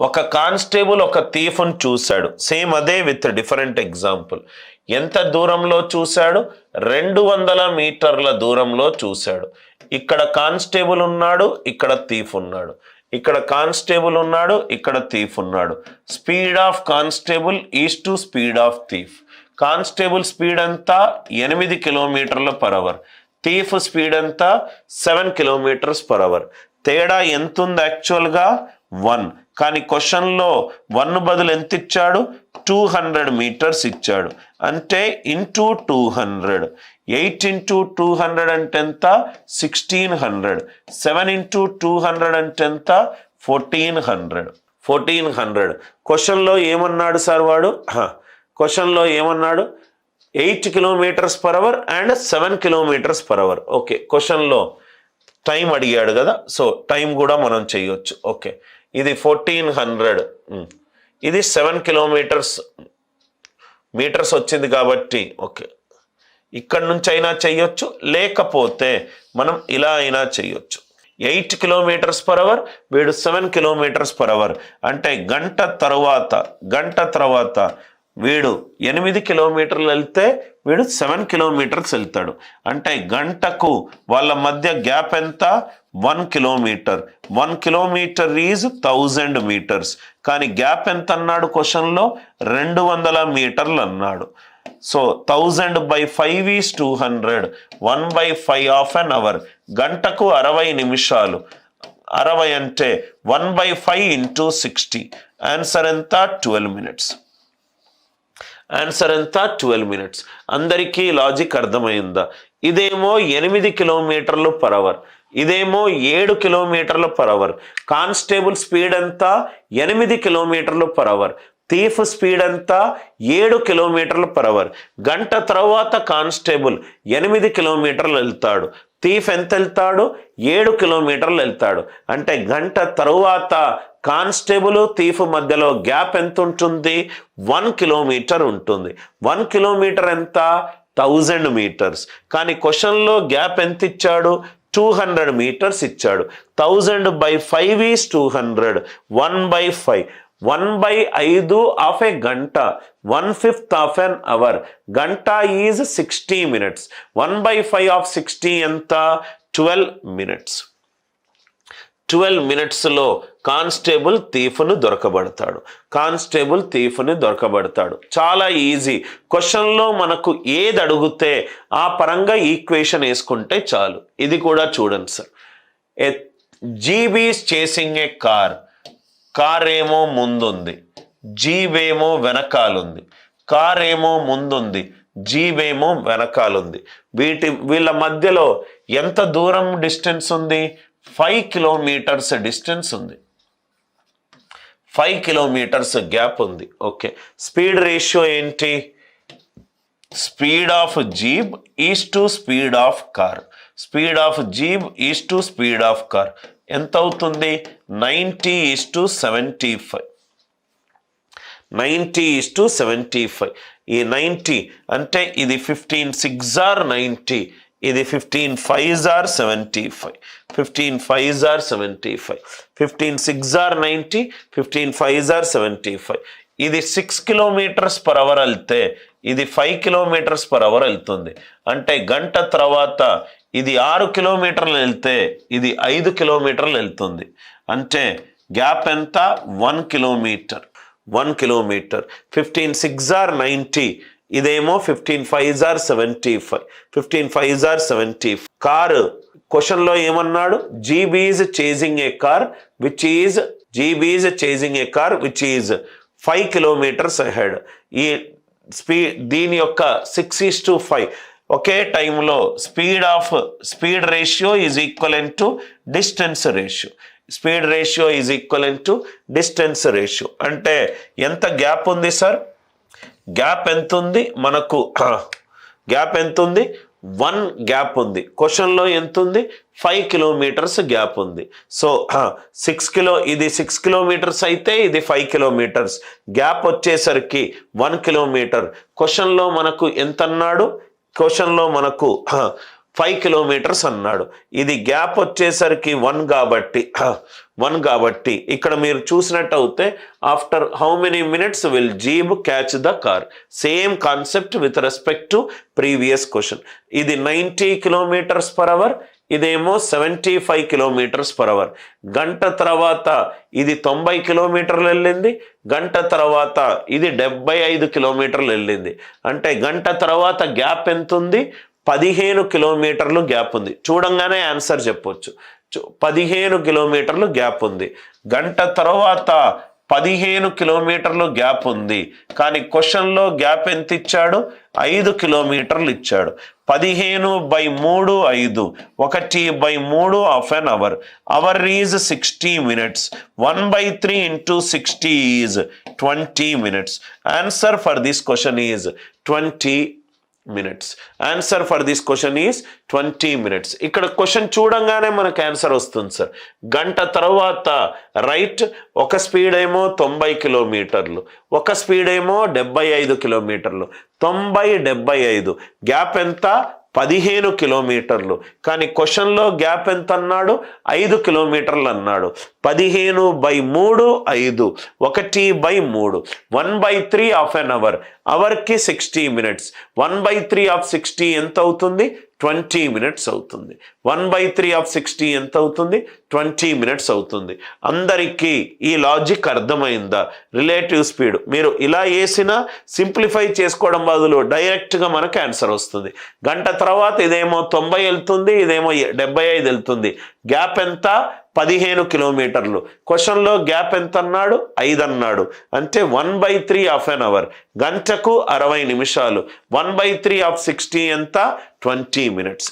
ఒక కానిస్టేబుల్ ఒక థీఫ్ను చూశాడు. సేమ్ అదే విత్ డిఫరెంట్ ఎగ్జాంపుల్. ఎంత దూరంలో చూశాడు? 200 మీటర్ల దూరంలో చూశాడు. ఇక్కడ కానిస్టేబుల్ ఉన్నాడు, ఇక్కడ థీఫ్ ఉన్నాడు. ఇక్కడ కానిస్టేబుల్ ఉన్నాడు, ఇక్కడ థీఫ్ ఉన్నాడు. Speed of constable is to speed of thief. Constable speed అంతా 8 km/h. థీఫ్ స్పీడ్ అంతా 7 km/h. తేడా ఎంత ఉంది? యాక్చువల్గా 1. కానీ క్వశ్చన్లో 1 బదులు ఎంత ఇచ్చాడు? 200 మీటర్స్ ఇచ్చాడు. అంటే ఇంటూ 200. 8 into 200 అంటే ఎంత? 1600. 7 into 200 అంటే ఎంత? 1400. 1400. క్వశ్చన్లో ఏమన్నాడు సార్ వాడు? క్వశ్చన్లో ఏమన్నాడు? 8 km/h అండ్ 7 km/h. ఓకే, క్వశ్చన్లో టైం అడిగాడు కదా, సో టైం కూడా మనం చేయొచ్చు. ఓకే, ఇది 1400, ఇది 7 మీటర్స్ వచ్చింది కాబట్టి ఓకే, ఇక్కడ నుంచి అయినా చెయ్యొచ్చు, లేకపోతే మనం ఇలా అయినా చెయ్యొచ్చు. 8 km/h, వీడు 7 km/h. అంటే గంట తర్వాత వీడు 8 కిలోమీటర్లు వెళ్తే వీడు 7 kilometers వెళ్తాడు. అంటే గంటకు వాళ్ళ మధ్య గ్యాప్ ఎంత? 1 kilometer. 1 kilometer is 1000 meters. కానీ గ్యాప్ ఎంత అన్నాడు క్వశ్చన్లో? 200 మీటర్లు అన్నాడు. So 1000/5 is 200. 1/5 of an hour. గంటకు 60 నిమిషాలు. 60 అంటే 1/5 into 60. ఆన్సర్ ఎంత? 12 minutes. ఆన్సర్ ఎంత? 12 minutes. అందరికీ లాజిక్ అర్థమైందా? ఇదేమో 8 km/h, ఇదేమో 7 km/h. కానిస్టేబుల్ స్పీడ్ అంతా 8 km/h. థీఫ్ స్పీడ్ అంతా 7 km/h. గంట తర్వాత కానిస్టేబుల్ 8 kilometers వెళ్తాడు. థీఫ్ ఎంత వెళ్తాడు? 7 kilometers వెళ్తాడు. అంటే గంట తరువాత కానిస్టేబుల్ థీఫ్ మధ్యలో గ్యాప్ ఎంత ఉంటుంది? 1 kilometer ఉంటుంది. 1 kilometer ఎంత? 1000 meters. కానీ క్వశ్చన్లో గ్యాప్ ఎంత ఇచ్చాడు? 200 meters ఇచ్చాడు. 1000/5 ఈజ్ 200. 1/5. 1/5 of a గంట. 1/5 of an hour. గంట ఈజ్ 60 minutes. 1/5 of 60 ఎంత? 12 minutes. 12 minutesలో కానిస్టేబుల్ థీఫ్ను దొరకబడతాడు. చాలా ఈజీ. క్వశ్చన్లో మనకు ఏది అడిగితే ఆ పరంగా ఈక్వేషన్ వేసుకుంటే చాలు. ఇది కూడా చూడండి sir. GB is chasing A car ఏమో ముందుంది, జీబ్ ఏమో వెనకాలుంది. కార్ ఏమో ముందుంది, జీబ్ ఏమో వెనకాలుంది. వీళ్ళ మధ్యలో ఎంత దూరం డిస్టెన్స్ ఉంది? 5 kilometers డిస్టెన్స్ ఉంది. 5 kilometers గ్యాప్ ఉంది. ఓకే, స్పీడ్ రేషియో ఏంటి? Speed of jeep is to speed of car. Speed of jeep is to speed of car ఎంత అవుతుంది? 90:75. 90:75. ఈ 90 అంటే ఇది 15/6 are 90, ఇది 15/5 are 75. 15/5 are 75. 15/6 are 90, 15/5 are 75. ఇది 6 km/h వెళ్తే ఇది 5 km/h వెళ్తుంది. అంటే గంట తర్వాత ఇది 6 kilometers వెళ్తే ఇది 5 kilometers వెళ్తుంది. అంటే గ్యాప్ ఎంత? 1 kilometer. 1 kilometer. 15/6 are 90, ఇదేమో 15/5 are 75. 15/5 are 75. కారు క్వశ్చన్లో ఏమన్నాడు? GB is chasing A car which is 5 kilometers ahead. ఈ దీని యొక్క 6:5 ఒకే టైంలో speed ratio is equivalent to distance ratio. Speed ratio is equivalent to distance ratio. అంటే ఎంత గ్యాప్ ఉంది సార్? గ్యాప్ ఎంత ఉంది మనకు? గ్యాప్ ఎంత ఉంది? 1 గ్యాప్ ఉంది. క్వశ్చన్లో ఎంత ఉంది? 5 kilometers గ్యాప్ ఉంది. సో 6 kilometers అయితే ఇది 5 kilometers. గ్యాప్ వచ్చేసరికి 1 kilometer. క్వశ్చన్లో మనకు ఎంత అన్నాడు? క్వశ్చన్లో మనకు 5 కిలోమీటర్స్ అన్నాడు. ఇది గ్యాప్ వచ్చేసరికి 1 కాబట్టి ఇక్కడ మీరు చూసినట్టు అయితే after how many minutes will jeep catch the car. Same concept with respect to previous question. ఇది 90 కిలోమీటర్స్ పర్ అవర్, ఇదేమో 75 కిలోమీటర్స్ పర్ అవర్. గంట తర్వాత ఇది 90 కిలోమీటర్లు వెళ్ళింది, గంట తర్వాత ఇది 75 కిలోమీటర్లు వెళ్ళింది. అంటే గంట తర్వాత గ్యాప్ ఎంత ఉంది? 15 కిలోమీటర్లు గ్యాప్ ఉంది. చూడంగానే ఆన్సర్ చెప్పొచ్చు. 15 కిలోమీటర్లు గ్యాప్ ఉంది. గంట తర్వాత 15 కిలోమీటర్లు గ్యాప్ ఉంది. కానీ క్వశ్చన్లో గ్యాప్ ఎంత ఇచ్చాడు? 5 కిలోమీటర్లు ఇచ్చాడు. 15/3 5, 1/3 half an hour. Hour is 60 minutes. 1/3 into 60 is 20 minutes. Answer for this question is 20 minutes. Answer for this question is 20 minutes. ఇక్కడ క్వశ్చన్ చూడంగానే మనకు ఆన్సర్ వస్తుంది సార్. గంట తర్వాత రైట్, ఒక స్పీడ్ ఏమో 90 కిలోమీటర్లు, ఒక స్పీడ్ ఏమో 75 కిలోమీటర్లు. 90-75 గ్యాప్ ఎంత? 15 కిలోమీటర్లు. కానీ క్వశ్చన్లో గ్యాప్ ఎంత అన్నాడు? 5 కిలోమీటర్లు అన్నాడు. 15/3 5, 1/3, 1/3 హాఫ్ అన్ అవర్. అవర్కి 60 minutes. 1/3 ఆఫ్ 60 ఎంత అవుతుంది? 20 minutes అవుతుంది. 1/3 ఆఫ్ 60 ఎంత అవుతుంది? 20 minutes అవుతుంది. అందరికీ ఈ లాజిక్ అర్థమైందా? రిలేటివ్ స్పీడ్ మీరు ఇలా వేసినా సింప్లిఫై చేసుకోవడం బదులు డైరెక్ట్గా మనకు ఆన్సర్ వస్తుంది. గంట తర్వాత ఇదేమో 90 వెళ్తుంది, ఇదేమో 75 వెళ్తుంది. గ్యాప్ ఎంత? 15 కిలోమీటర్లు. క్వశ్చన్లో గ్యాప్ ఎంత అన్నాడు? 5 అన్నాడు. అంటే 1/3 హాఫ్ అన్ అవర్. గంటకు 60 నిమిషాలు. 1/3 ఆఫ్ 60 ఎంత? 20 minutes.